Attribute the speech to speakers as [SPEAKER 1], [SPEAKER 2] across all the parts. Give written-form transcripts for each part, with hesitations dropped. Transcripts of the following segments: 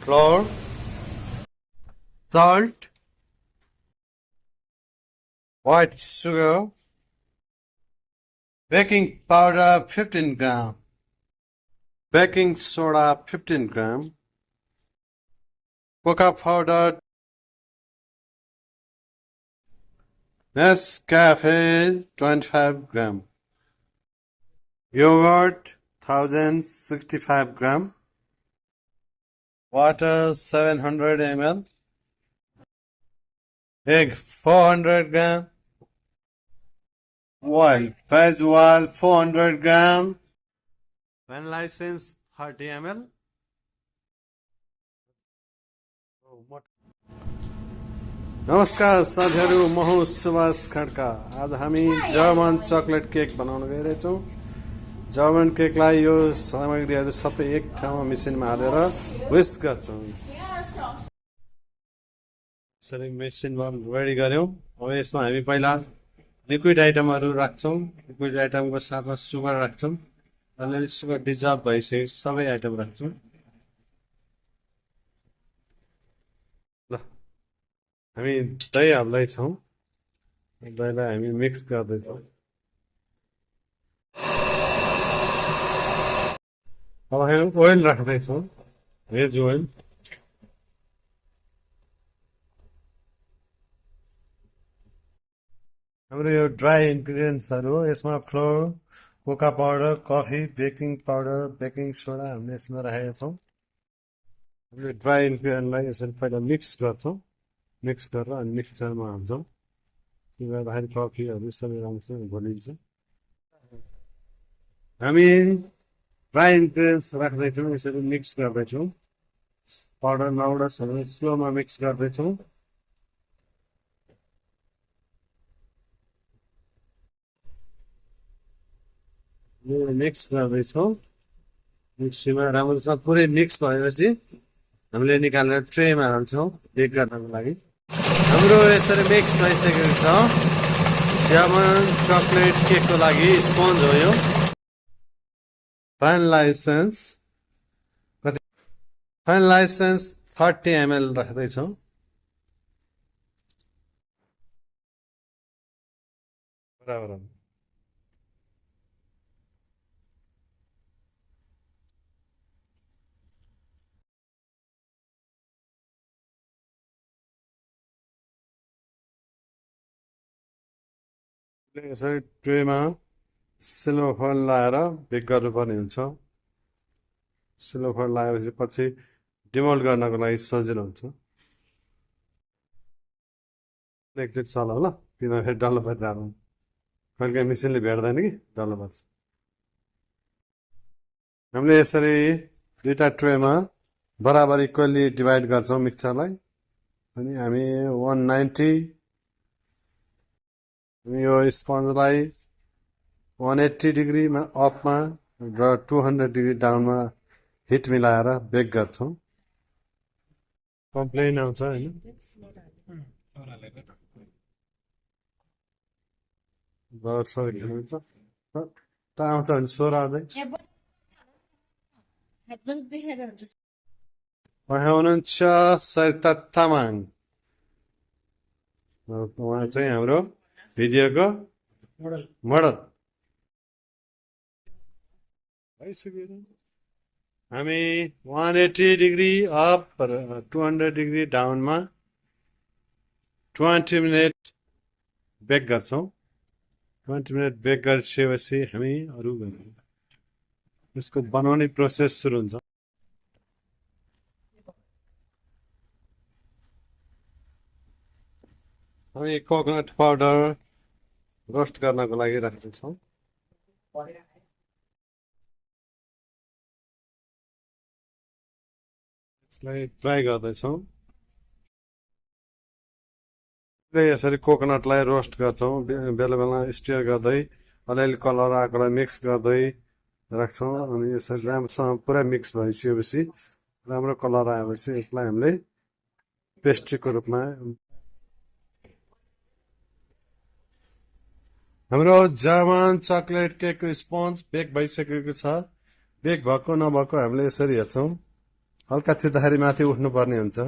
[SPEAKER 1] flour, salt, white sugar, baking powder 15 gram, baking soda 15 gram, cocoa powder, Nescafe 25 gram, yogurt 1065 gram, water 700 ml, egg 400 gram, veg oil 400 gram, vanilla essence 30 ml. नमस्कार साथीहरू, म हुँ सुभाष खड्का। आज हामी German chocolate cake बनाउन गइरहेछौँ। German केकलाई यो सामग्रीहरू सबै एक ठाउँमा मेसिनमा हालेर विस्क गर्छौँ। यसरी मेसिनमा रेडी गर्यौँ। अब यसमा हामी पहिला लिक्विड आइटमहरू राख्छौँ। लिक्विड आइटमको साथमा सुगर राख्छौँ। अलिअलि सुगर डिजल्भ भइसकेपछि सबै आइटम राख्छौँ। ल, हामी दही हाल्दैछौँ। दहीलाई हामी मिक्स गर्दैछौँ। अब हामी ओइल राख्दैछौँ, भेज ओइल। हाम्रो यो ड्राई इन्ग्रिडियन्ट्सहरू हो। यसमा floor, Coca powder, coffee, baking powder, baking soda हामीले यसमा राखेका छौँ। हामीले ड्राई इन्ग्रिडियन्टलाई यसरी पहिला मिक्स गर्छौँ। मिक्स गरेर अनि मिक्सचरमा हाल्छौँ। त्यो गर्दाखेरि कफीहरू सबै राम्रोसँग घोलिन्छ। हामी ड्राई इन्ग्रिडियन्ट्स राख्दैछौँ, यसरी मिक्स गर्दैछौँ। पाउडर नउडोस् भनेर स्लोमा मिक्स गर्दैछौँ। मिक्स गर्दैछौँ। मिक्सीमा राम्रोसँग पुरै मिक्स भएपछि हामीले निकालेर ट्रेमा हाल्छौँ बेक गर्नको लागि। हाम्रो यसरी मिक्स भइसकेको छ। जर्मन चकलेट केकको लागि स्पन्ज हो यो। vanilla essence 30 ml राख्दैछौँ। बराबर यसरी ट्रेमा सिल्भर फोइल लगाएर बेक गर्नुपर्ने हुन्छ। सिल्भर फोइल लगाएपछि पछि डिमोल्ड गर्नको लागि सजिलो हुन्छ। एकचोटि चलाऊ ल, किनभने फेरि डल्लो परिरहेको कहिले मेसिनले भेट्दैन कि डल्लो पर्छ। हामीले यसरी दुईवटा ट्रेमा बराबर इक्वली डिभाइड गर्छौँ मिक्सचरलाई। अनि हामी 190 यो स्पन्जलाई 180 डिग्रीमा अपमा र 200 डिग्री डाउनमा हिट मिलाएर बेक गर्छौँ। कम्प्लेन आउँछ होइन, आउँछ भने स्वर आउँदै हुनुहुन्छ सरिता तामाङ। उहाँ चाहिँ हाम्रो भिडियोको मोडल भइसक्यो। हामी 180 डिग्री अप र 200 डिग्री डाउनमा 20 मिनट बेक गर्छौँ। 20 मिनट बेक गरिसकेपछि हामी अरू यसको बनाउने प्रोसेस सुरु हुन्छ। हामी कोकोनट पाउडर रोस्ट गर्नको लागि राख्दैछौँ। यसलाई फ्राई गर्दैछौँ। यसरी कोकोनटलाई रोस्ट गर्छौँ। बेला बेला स्टियर गर्दै अलिअलि कलर आएकोलाई मिक्स गर्दै राख्छौँ। अनि यसरी राम्रोसँग पुरा मिक्स भइसकेपछि राम्रो कलर आएपछि यसलाई हामीले पेस्ट्रीको रूपमा हाम्रो जर्मन चकलेट केकको स्पन्ज बेक भइसकेको छ। बेक भएको नभएको हामीले यसरी हेर्छौँ। हल्का थिच्दाखेरि माथि उठ्नुपर्ने हुन्छ।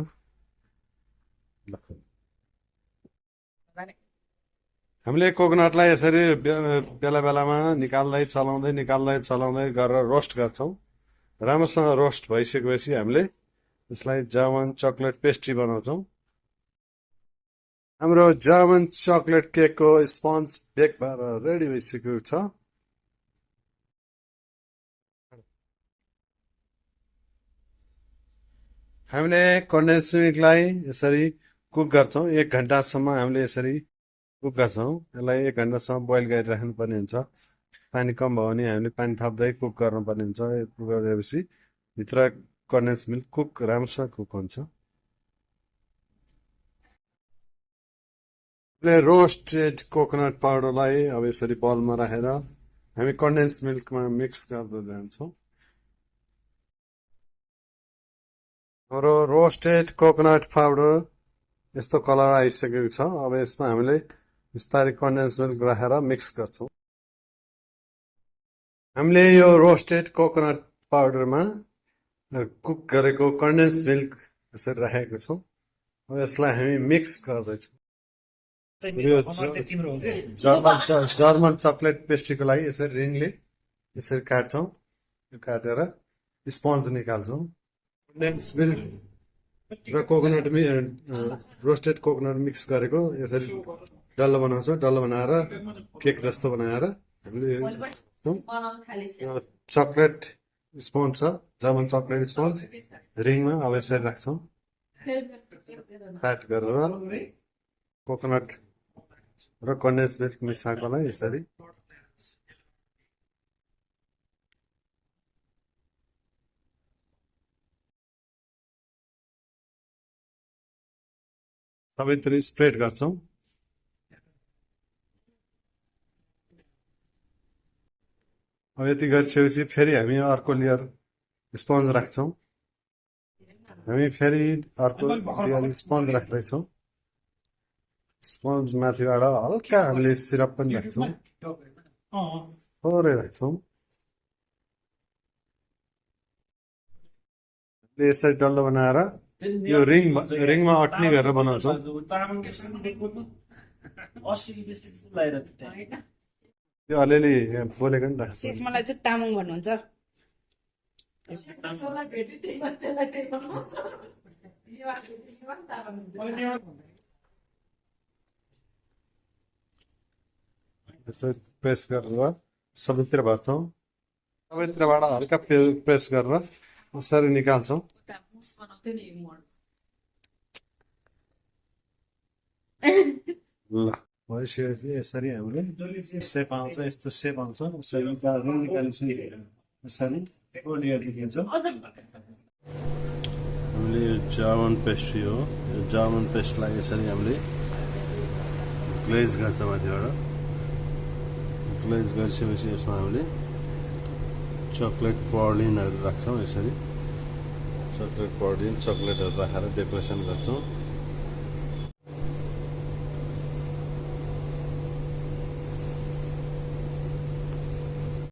[SPEAKER 1] हामीले कोकोनटलाई यसरी बेला बेलामा निकाल्दै गरेर रोस्ट गर्छौँ। राम्रोसँग रोस्ट भइसकेपछि हामीले यसलाई जामुन चकलेट पेस्ट्री बनाउँछौँ। हाम्रो जामुन चकलेट केकको स्पन्ज बेक भएर रेडी भइसकेको छ। हामीले कन्डेन्स मिल्कलाई यसरी कुक गर्छौँ। 1 घन्टासम्म हामीले यसरी कुक गर्छौँ। यसलाई 1 घन्टासम्म बोइल गरिराख्नुपर्ने हुन्छ। पानी कम भयो भने हामीले पानी थप्दै कुक गर्नुपर्ने हुन्छ। कुक गरेपछि भित्र कन्डेन्स मिल्क कुक राम्रोसँग कुक हुन्छ। रोस्टेड कोकोनट पाउडरलाई अब यसरी बलमा राखेर हामी कन्डेन्स मिल्कमा मिक्स गर्दै जान्छौँ। हाम्रो रोस्टेड कोकोनट पाउडर यस्तो कलर आइसकेको छ। अब यसमा हामीले बिस्तारै कन्डेन्स मिल्क राखेर मिक्स गर्छौँ। हामीले यो रोस्टेड कोकोनट पाउडरमा कुक गरेको कन्डेन्स मिल्क यसरी राखेको छौँ। अब यसलाई हामी मिक्स गर्दैछौँ। जर्मन चकलेट पेस्ट्रीको लागि यसरी रिङले यसरी काट्छौँ। यो काटेर स्पन्ज निकाल्छौँ। कन्डेन्स मिल्क र कोकोनट रोस्टेड कोकोनट मिक्स गरेको यसरी डल्लो बनाउँछौँ। डल्लो बनाएर केक जस्तो बनाएर हामीले चकलेट स्पन्ज छ, जर्मन चकलेट स्पन्ज रिङमा अब यसरी राख्छौँ। प्याक गरेर कोकोनट र कन्डेन्स मिल्क मिसाएकोलाई यसरी सबैतिर स्प्रेड गर्छौँ। अब यति गरिसकेपछि फेरि हामी अर्को लेयर स्पन्ज राख्छौँ। हामी फेरि अर्को लेयर स्पन्ज राख्दैछौँ। स्पन्ज माथिबाट हल्का हामीले सिरप पनि राख्छौँ, थोरै राख्छौँ। यसरी डल्लो बनाएर यो रिङमा अट्ने गरेर बनाउँछौँ। त्यो अलिअलि बोलेको नि राख्छ।
[SPEAKER 2] मलाई चाहिँ तामाङ भन्नुहुन्छ।
[SPEAKER 1] यसरी प्रेस गरेर सबैतिर भर्छौँ। सबैतिरबाट हल्का प्रेस गरेर यसरी निकाल्छौँ। ल भइसकेपछि यसरी हामीले सेप आउँछ, यस्तो सेप आउँछ। यसरी निकालेपछि यसरी लेयर देखिन्छ। हामीले यो जामुन पेस्ट्री हो। यो जामुन पेस्टलाई यसरी हामीले ग्लेज गर्छ माथिबाट। ग्लेज गरिसकेपछि यसमा हामीले चकलेट पर्लिनहरू राख्छौँ। यसरी चकलेट पर्लिन चकलेटहरू राखेर डेकोरेसन गर्छौँ।